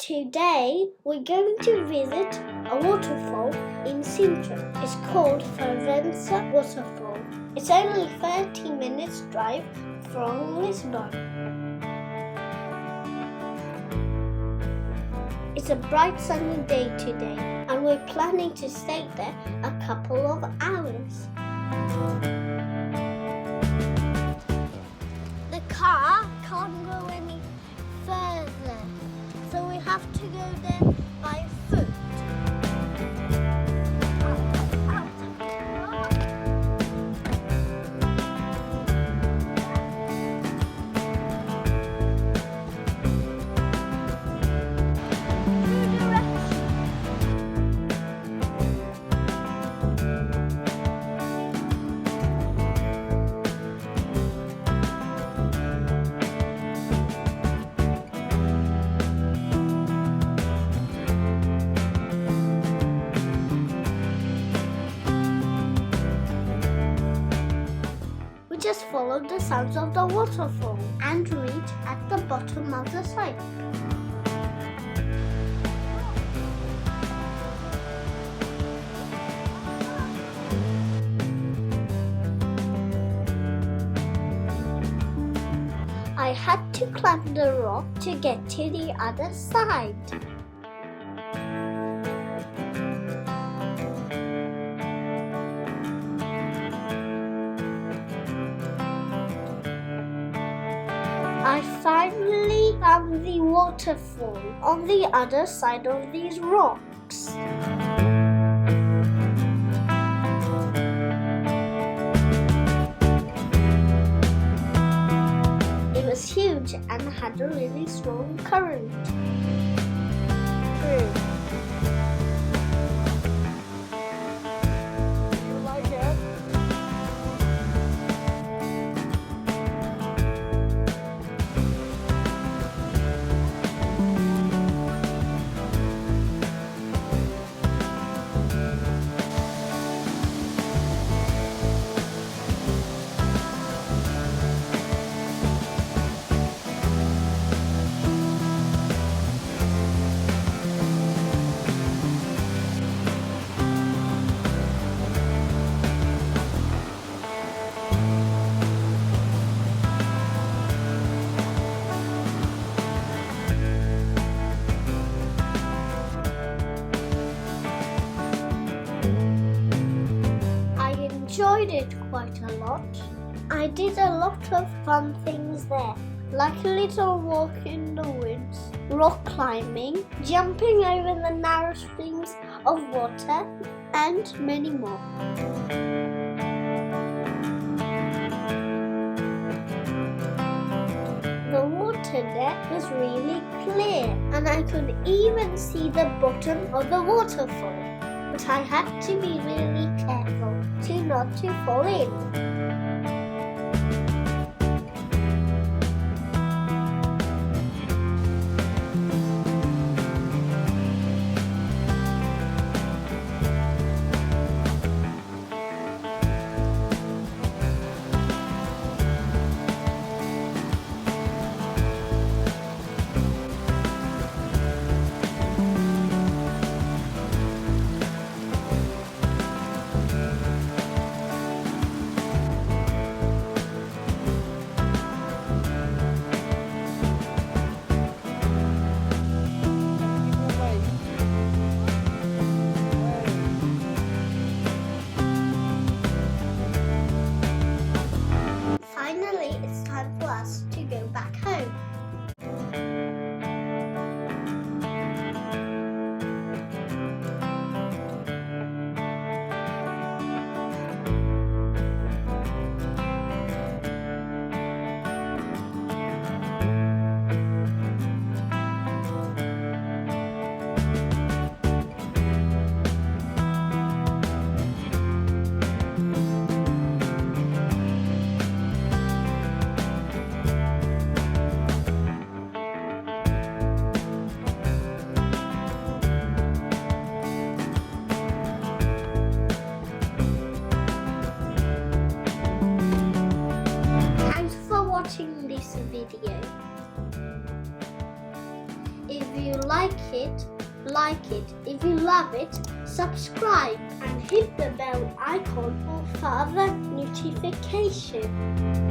Today we're going to visit a waterfall in Sintra. It's called Fervença Waterfall. It's only 30 minutes drive from Lisbon. It's a bright sunny day today and we're planning to stay there a couple of hours. The car can't go any further, so we have to go there by foot. Just follow the sounds of the waterfall and reach at the bottom of the site. I had to climb the rock to get to the other side. I finally found the waterfall on the other side of these rocks. It was huge and had a really strong current. Enjoyed it quite a lot. I did a lot of fun things there, like a little walk in the woods, rock climbing, jumping over the narrow streams of water, and many more. The water there was really clear and I could even see the bottom of the waterfall. But I had to be really careful not to fall in. you like it, like it. If you love it, subscribe and hit the bell icon for further notification.